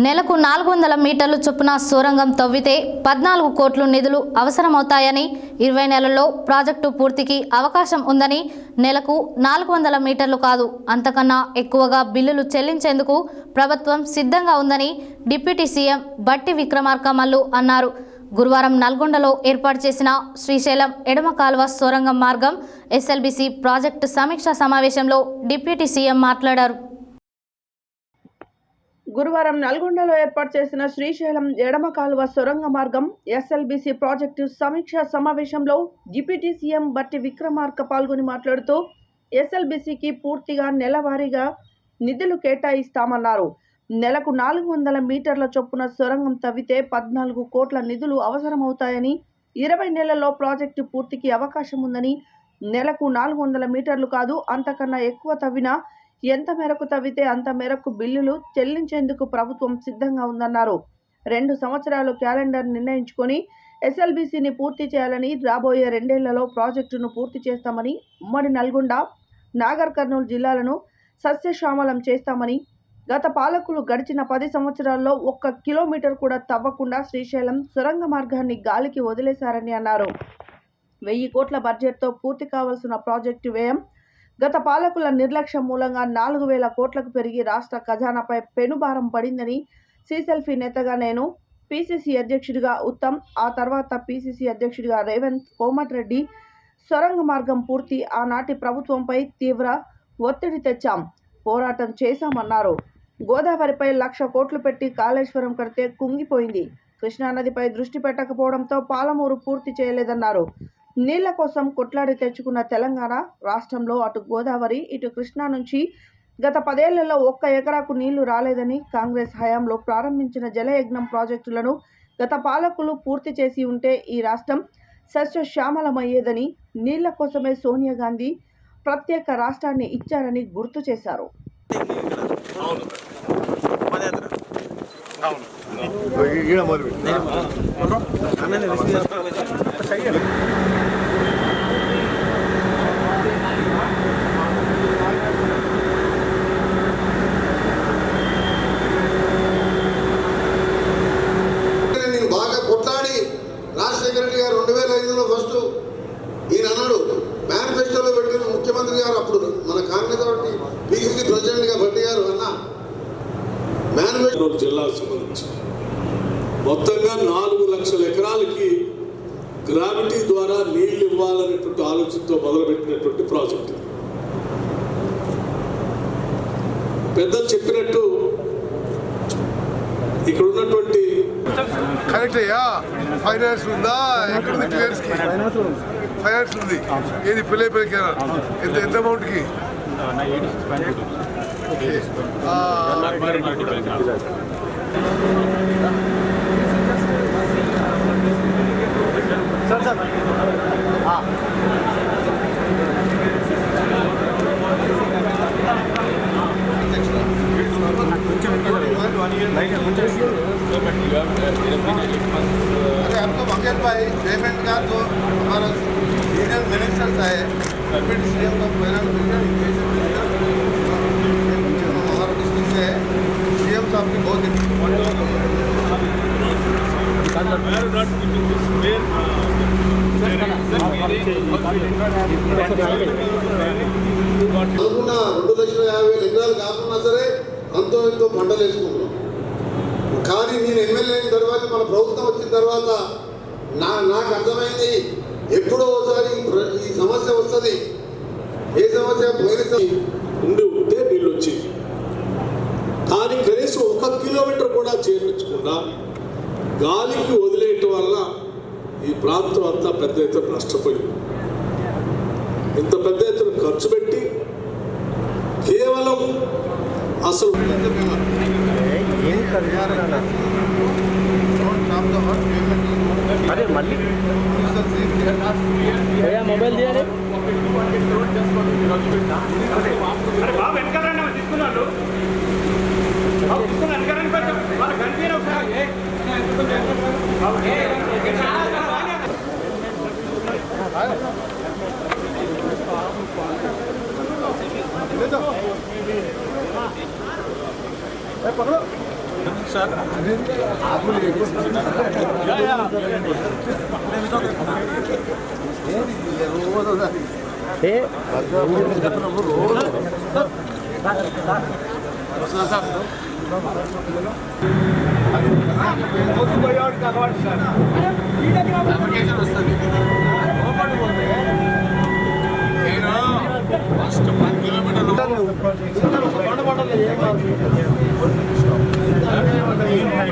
నెలకు 400 మీటర్లు చొప్పున సొరంగం తవ్వితే 14 కోట్ల నిధులు అవసరమవుతాయని 20 నెలల్లో ప్రాజెక్టు పూర్తికి అవకాశం ఉందని నెలకు 400 మీటర్లు కాదు అంతకన్నా ఎక్కువగా బిల్లులు చెల్లించేందుకు ప్రభుత్వం సిద్ధంగా ఉందని డిప్యూటీ సీఎం బట్టి విక్రమార్క మల్లు అన్నారు। గురువారం నల్గొండలో ఏర్పాటు చేసిన శ్రీశైలం ఎడమ కాల్వ సొరంగం మార్గం ఎస్ఎల్బీసీ ప్రాజెక్టు సమీక్షా సమావేశంలో డిప్యూటీ సీఎం మాట్లాడారు। గురువారం నల్గొండలో ఏర్పాటు చేసిన శ్రీశైలం ఎడమ కాలువ సొరంగ మార్గం ఎస్ఎల్బీసీ ప్రాజెక్టు సమీక్షా సమావేశంలో డిప్యూటీ సీఎం బట్టి విక్రమార్క పాల్గొని మాట్లాడుతూ ఎస్ఎల్బీసీకి పూర్తిగా నెలవారీగా నిధులు కేటాయిస్తామన్నారు। నెలకు 400 మీటర్ల చొప్పున సొరంగం తవ్వితే 14 కోట్ల నిధులు అవసరమవుతాయని 20 నెలల్లో ప్రాజెక్టు పూర్తికి అవకాశం ఉందని నెలకు 400 మీటర్లు కాదు అంతకన్నా ఎక్కువ తవ్వినా ఎంత మేరకు తవ్వితే అంత మేరకు బిల్లులు చెల్లించేందుకు ప్రభుత్వం సిద్ధంగా ఉందన్నారు। 2 సంవత్సరాలు క్యాలెండర్ నిర్ణయించుకొని ఎస్ఎల్బీసీని పూర్తి చేయాలని రాబోయే 2 ఏళ్లలో ప్రాజెక్టును పూర్తి చేస్తామని ఉమ్మడి నల్గొండ నాగర్ కర్నూలు జిల్లాలను సస్యశ్యామలం చేస్తామని గత పాలకులు గడిచిన 10 సంవత్సరాల్లో 1 కిలోమీటర్ కూడా తవ్వకుండా శ్రీశైలం సొరంగ మార్గాన్ని గాలికి వదిలేశారని అన్నారు। 1000 కోట్ల బడ్జెట్తో పూర్తి కావాల్సిన ప్రాజెక్టు వ్యయం గత పాలకుల నిర్లక్ష్యం మూలంగా 4000 కోట్లకు పెరిగి రాష్ట్ర ఖజానాపై పెనుభారం పడిందని సీసెల్ఫీ నేతగా నేను, పీసీసీ అధ్యక్షుడిగా ఉత్తమ్, ఆ తర్వాత పీసీసీ అధ్యక్షుడిగా రేవంత్, కోమటిరెడ్డి సొరంగ మార్గం పూర్తి ఆనాటి ప్రభుత్వంపై తీవ్ర ఒత్తిడి తెచ్చాం, పోరాటం చేశామన్నారు। గోదావరిపై 1,00,000 కోట్లు పెట్టి కాళేశ్వరం కడితే కుంగిపోయింది, కృష్ణానదిపై దృష్టి పెట్టకపోవడంతో పాలమూరు పూర్తి చేయలేదన్నారు। నీళ్ల కోసం కొట్లాడి తెచ్చుకున్న తెలంగాణ రాష్ట్రంలో అటు గోదావరి ఇటు కృష్ణా నుంచి గత 10 ఏళ్లలో 1 ఎకరాకు నీళ్లు రాలేదని, కాంగ్రెస్ హయాంలో ప్రారంభించిన జలయజ్ఞం ప్రాజెక్టులను గత పాలకులు పూర్తి చేసి ఉంటే ఈ రాష్ట్రం సస్యశ్యామలమయ్యేదని, నీళ్ల కోసమే సోనియా గాంధీ ప్రత్యేక రాష్ట్రాన్ని ఇచ్చారని గుర్తు చేశారు। రాజశేఖర రెడ్డి గారు 2005లో ఫస్ట్ ఈయన అన్నాడు, మేనిఫెస్టోలో పెట్టిన ముఖ్యమంత్రి గారు అప్పుడు మన కాంగ్రెస్ పార్టీ పీసీసీ ప్రెసిడెంట్గా భట్టి గారు అన్న మేనిఫెస్టో జిల్లాకు సంబంధించి మొత్తంగా 4 లక్షల ఎకరాలకి గ్రావిటీ ద్వారా నీళ్లు ఇవ్వాలనేటువంటి ఆలోచనతో మొదలుపెట్టినటువంటి ప్రాజెక్టు। పెద్దలు చెప్పినట్టు ఇక్కడ ఉన్నటువంటి కరెక్ట్ అయ్యా, ఫైనాన్స్ ఉందా? ఎక్కడ ఉంది? క్లియర్స్ కి ఫైనాన్స్ ఉంది. ఏది పిల్లై ఎంత అమౌంట్ కి? अरे आपको मंगेश भाई पेमेंट का तो हमारा सीनियर मिनिस्टर्स आए, डिप्टी सीएम का फाइनेंस मिनिस्टर, हमारा डिस्ट्रिक्ट से सीएम साहब की बहुत అనుకున్న 2,50,000 ఎకరాలు కాకుండా సరే అంతో ఎంతో పంటలు వేసుకుంటున్నాం। కానీ నేను ఎమ్మెల్యే అయిన తర్వాత మన ప్రభుత్వం వచ్చిన తర్వాత నాకు అర్థమైంది, ఎప్పుడో ఒకసారి ఈ సమస్య వస్తుంది। ఏ సమస్య? ఉండి ఉంటే నీళ్ళు వచ్చేది, కానీ కనీసం 1 కిలోమీటర్ కూడా చేర్పించకుండా గాలికి వదిలేయటం వల్ల ఈ ప్రాంతం అంతా పెద్ద ఎత్తున నష్టపోయింది। ఇంత పెద్ద ఎత్తున ఖర్చు పెట్టి కేవలం అసలు అరే మళ్ళీ మొబైల్ తీయాలి पकड़ो। ఫస్ట్ 10 కిలోమీటర్లు